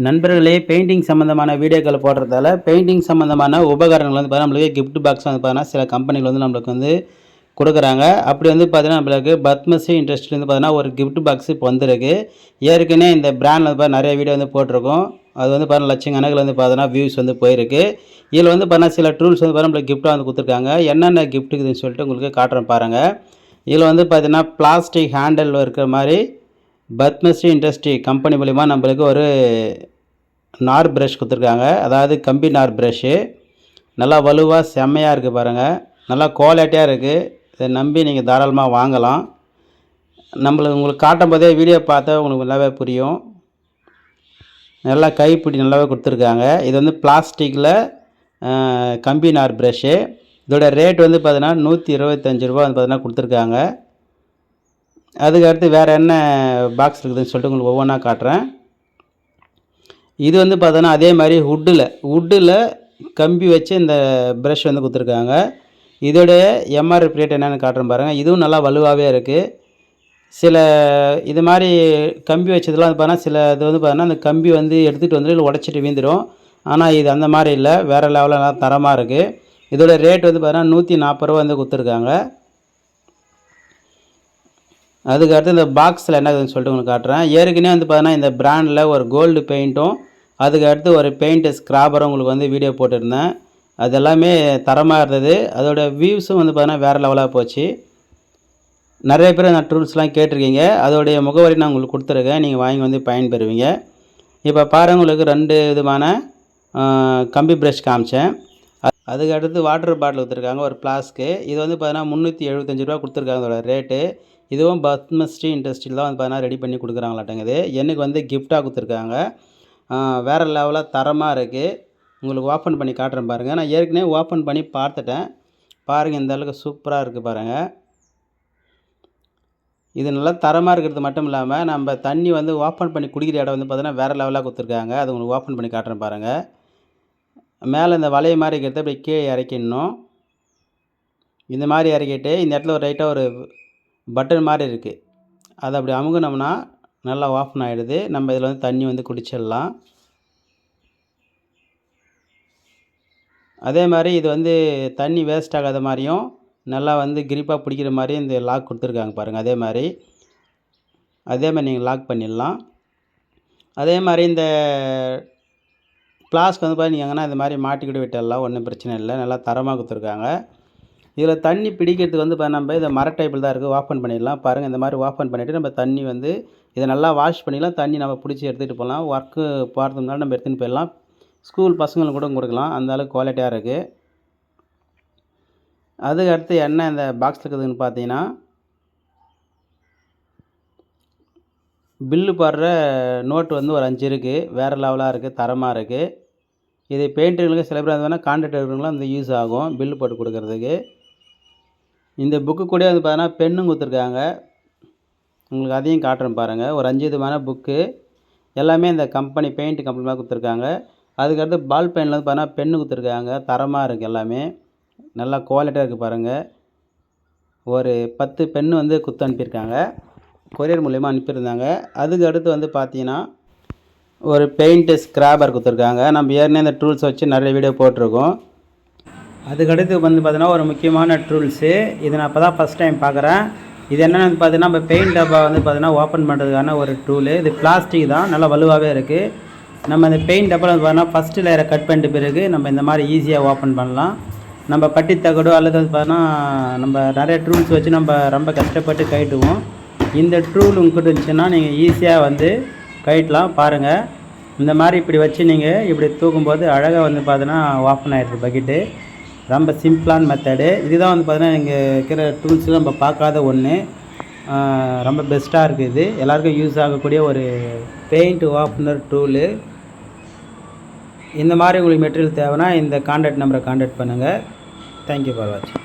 நண்பர்களே, பெயிண்டிங் சம்மந்தமான வீடியோக்கள் போடுறதால பெயிண்டிங் சம்மந்தமான உபகரணங்கள் வந்து பார்த்தீங்கன்னா நம்மளுக்கு கிஃப்ட் பாக்ஸ் வந்து பார்த்தீங்கன்னா சில கம்பெனிகள் வந்து நம்மளுக்கு வந்து கொடுக்குறாங்க. அப்படி வந்து பார்த்தீங்கன்னா நம்மளுக்கு பத்மஸ்ரீ இண்டஸ்ட்ரிலேருந்து பார்த்தீங்கன்னா ஒரு கிஃப்ட் பாக்ஸ் இப்போ வந்திருக்கு. ஏற்கனவே இந்த பிராண்டில் வந்து நிறைய வீடியோ வந்து போட்டிருக்கோம். அது வந்து பார்த்தீங்கன்னா லட்சக்கணக்கில் வந்து பார்த்தீங்கன்னா வியூஸ் வந்து போயிருக்கு. இதில் வந்து பார்த்தீங்கன்னா சில டூல்ஸ் வந்து பார்த்தீங்கன்னா நம்மளுக்கு கிஃப்ட்டாக வந்து கொடுத்துருக்காங்க. என்னென்ன கிஃப்ட் இருக்குதுன்னு சொல்லிட்டு உங்களுக்கு காட்டுறேன் பாருங்கள். இதில் வந்து பார்த்தீங்கன்னா பிளாஸ்டிக் ஹேண்டில் இருக்கிற மாதிரி பத்மஸ்ரீ இண்டஸ்ட்ரி கம்பெனி மூலிமா நம்மளுக்கு ஒரு நார் ப்ரஷ் கொடுத்துருக்காங்க. அதாவது கம்பி நார் ப்ரஷ்ஷு நல்லா வலுவாக செம்மையாக இருக்குது பாருங்கள். நல்லா குவாலிட்டியாக இருக்குது. இதை நம்பி நீங்கள் தாராளமாக வாங்கலாம். உங்களுக்கு காட்டும் போதே வீடியோ பார்த்தா உங்களுக்கு நல்லாவே புரியும். நல்லா கைப்பிடி நல்லாவே கொடுத்துருக்காங்க. இது வந்து பிளாஸ்டிக்கில் கம்பி நார் ப்ரஷ்ஷு. இதோட ரேட் வந்து பார்த்தீங்கன்னா ரூ. 125 வந்து பார்த்தீங்கன்னா கொடுத்துருக்காங்க. அதுக்கடுத்து வேறு என்ன பாக்ஸ் இருக்குதுன்னு சொல்லிட்டு உங்களுக்கு ஒவ்வொன்றா காட்டுறேன். இது வந்து பார்த்தோன்னா அதே மாதிரி வுட்டில் கம்பி வச்சு இந்த ப்ரஷ் வந்து கொடுத்துருக்காங்க. இதோடைய எம்ஆர்பி ரேட் என்னென்னு காட்டுறேன் பாருங்கள். இதுவும் நல்லா வலுவாகவே இருக்குது. சில இது மாதிரி கம்பி வச்சதெல்லாம் வந்து பார்த்தீங்கன்னா சில இது வந்து பார்த்தீங்கன்னா அந்த கம்பி வந்து எடுத்துகிட்டு வந்து இல்லை உடச்சிட்டு வீந்துடும். ஆனால் இது அந்த மாதிரி இல்லை, வேறு லெவலில் நல்லா தரமாக இருக்குது. இதோட ரேட் வந்து பார்த்தீங்கன்னா ரூ. 140 வந்து கொடுத்துருக்காங்க. அதுக்கடுத்து இந்த பாக்ஸில் என்ன இருக்குதுன்னு சொல்லிட்டு உங்களுக்கு காட்டுறேன். ஏற்கனவே வந்து பார்த்தீங்கன்னா இந்த பிராண்டில் ஒரு கோல்டு பெயிண்ட்டும் அதுக்கடுத்து ஒரு பெயிண்ட் ஸ்க்ராப்பரும் உங்களுக்கு வந்து வீடியோ போட்டிருந்தேன். அது எல்லாமே தரமாக இருந்தது. அதோட வியூஸும் வந்து பார்த்தீங்கன்னா வேறு லெவலாக போச்சு. நிறைய பேர் அந்த டூல்ஸ்லாம் கேட்டிருக்கீங்க. அதோடைய முகவரி நான் உங்களுக்கு கொடுத்துருக்கேன். நீங்கள் வாங்கி வந்து பயன்பெறுவீங்க. இப்போ பாருங்கள், உங்களுக்கு 2 விதமான கம்பி ப்ரஷ் காமிச்சேன். அதுக்கடுத்து வாட்டர் பாட்டில் கொடுத்துருக்காங்க, ஒரு ஃப்ளாஸ்க்கு. இது வந்து பார்த்தீங்கன்னா ரூ. 375 கொடுத்துருக்காங்க அதோட ரேட்டு. இதுவும் பத்மஸ்ரீ இண்டஸ்ட்ரியில் தான் வந்து பார்த்தீங்கன்னா ரெடி பண்ணி கொடுக்குறாங்களாட்டங்குது. எனக்கு வந்து கிஃப்டாக கொடுத்துருக்காங்க. வேறு லெவலாக தரமாக இருக்குது. உங்களுக்கு ஓப்பன் பண்ணி காட்டுறேன் பாருங்கள். நான் ஏற்கனவே ஓப்பன் பண்ணி பார்த்துட்டேன். பாருங்கள், இந்த அளவுக்கு சூப்பராக இருக்குது பாருங்கள். இது நல்லா தரமாக இருக்கிறது மட்டும் இல்லாமல் நம்ம தண்ணி வந்து ஓப்பன் பண்ணி குடிக்கிற இடம் வந்து பார்த்தீங்கன்னா வேறு லெவலாக கொடுத்துருக்காங்க. அது உங்களுக்கு ஓப்பன் பண்ணி காட்டுறேன் பாருங்கள். மேலே இந்த வளைய மாதிரி இருக்கிறத அப்படி கீழே இறக்கிடணும். இந்த மாதிரி இறக்கிட்டு இந்த இடத்துல ஒரு ரைட்டாக ஒரு பட்டன் மாதிரி இருக்குது. அதை அப்படி அமுகுனோம்னா நல்லா ஓப்பன் ஆகிடுது. நம்ம இதில் வந்து தண்ணி வந்து குடிச்சிடலாம். அதே மாதிரி இது வந்து தண்ணி வேஸ்ட் ஆகாத மாதிரியும் நல்லா வந்து கிரிப்பாக பிடிக்கிற மாதிரியும் இந்த லாக் கொடுத்துருக்காங்க பாருங்கள். அதே மாதிரி நீங்கள் லாக் பண்ணிடலாம். அதே மாதிரி இந்த ஃப்ளாஸ்க் வந்து பார்த்தீங்கன்னா நீங்கள் எங்கன்னா இந்த மாதிரி மாட்டிக்கிட்டு விட்டுடலாம், ஒன்றும் பிரச்சனை இல்லை. நல்லா தரமாக கொடுத்துருக்காங்க. இதில் தண்ணி பிடிக்கிறதுக்கு வந்து இப்போ நம்ம இதை மர டைப்பில் தான் இருக்குது. ஓப்பன் பண்ணிடலாம் பாருங்கள். இந்த மாதிரி ஓப்பன் பண்ணிவிட்டு நம்ம தண்ணி வந்து இதை நல்லா வாஷ் பண்ணிடலாம். தண்ணி நம்ம பிடிச்சி எடுத்துகிட்டு போகலாம். ஒர்க்கு போகிறதுனால நம்ம எடுத்துகிட்டு போயிடலாம். ஸ்கூல் பசங்களுக்கு கூட கொடுக்கலாம். அந்த அளவுக்கு குவாலிட்டியாக இருக்குது. அதுக்கு அடுத்து என்ன இந்த பாக்ஸில் இருக்குதுன்னு பார்த்தீங்கன்னா பில்லு போடுற நோட்டு வந்து ஒரு 5 இருக்குது. வேறு லெவலாக இருக்குது, தரமாக இருக்குது. இது பெயிண்டர்களுக்கு சில பேர் வந்து கான்ட்ராக்ட் இருக்கிறவங்களும் வந்து யூஸ் ஆகும் பில்லு போட்டு கொடுக்குறதுக்கு. இந்த புக்கு கூட வந்து பார்த்தீங்கன்னா பென்னும் கொடுத்துருக்காங்க. உங்களுக்கு அதையும் காட்டுறேன் பாருங்கள். ஒரு 5 விதமான புக்கு எல்லாமே இந்த கம்பெனி பெயிண்ட் கம்பெனியாக கொடுத்துருக்காங்க. அதுக்கடுத்து பால் பெயினில் வந்து பார்த்தீங்கன்னா பென்னு கொடுத்துருக்காங்க. தரமாக இருக்குது, எல்லாமே நல்லா குவாலிட்டியாக இருக்குது பாருங்கள். ஒரு 10 பென்னு வந்து குத்து அனுப்பியிருக்காங்க. கொரியர் மூலிமா அனுப்பியிருந்தாங்க. அதுக்கு அடுத்து வந்து பார்த்தீங்கன்னா ஒரு பெயிண்ட்டு ஸ்க்ராப்பர் கொடுத்துருக்காங்க. நம்ம ஏற்கனவே இந்த டூல்ஸ் வச்சு நிறைய வீடியோ போட்டிருக்கோம். அதுக்கடுத்து வந்து பார்த்தீங்கன்னா ஒரு முக்கியமான டூல்ஸு. இது நான் இப்போ தான் ஃபஸ்ட் டைம் பார்க்குறேன். இது என்னென்னு பார்த்தீங்கன்னா நம்ம பெயிண்ட் டப்பா வந்து பார்த்தீங்கன்னா ஓப்பன் பண்ணுறதுக்கான ஒரு டூலு. இது பிளாஸ்டிக் தான், நல்லா வலுவாகவே இருக்குது. நம்ம இந்த பெயிண்ட் டப்பாவில் வந்து பார்த்தீங்கன்னா ஃபஸ்ட்டு லேயரை கட் பண்ணிட்டு பிறகு நம்ம இந்த மாதிரி ஈஸியாக ஓப்பன் பண்ணலாம். நம்ம பட்டி தகடோ அல்லது வந்து பார்த்தீங்கன்னா நம்ம நிறைய டூல்ஸ் வச்சு நம்ம ரொம்ப கஷ்டப்பட்டு கழட்டுவோம். இந்த டூல் உங்கள்கிட்ட இருந்துச்சுன்னா நீங்கள் ஈஸியாக வந்து கழட்டலாம். பாருங்கள், இந்த மாதிரி இப்படி வச்சு நீங்கள் இப்படி தூக்கும்போது அழகாக வந்து பார்த்தீங்கன்னா ஓப்பன் ஆகிடுது பக்கெட்டு. ரொம்ப சிம்பிளான மெத்தடு. இதுதான் வந்து பார்த்தீங்கன்னா இங்கே இருக்கிற டூல்ஸில் நம்ம பார்க்காத ஒன்று. ரொம்ப பெஸ்ட்டாக இருக்குது. இது எல்லாருக்கும் யூஸ் ஆகக்கூடிய ஒரு பெயிண்ட் ஓப்பனர் டூலு. இந்த மாதிரி உங்களுக்கு மெட்டீரியல் தேவைன்னா இந்த கான்டாக்ட் நம்பரை கான்டாக்ட் பண்ணுங்கள். தேங்க்யூ ஃபார் வாட்சிங்.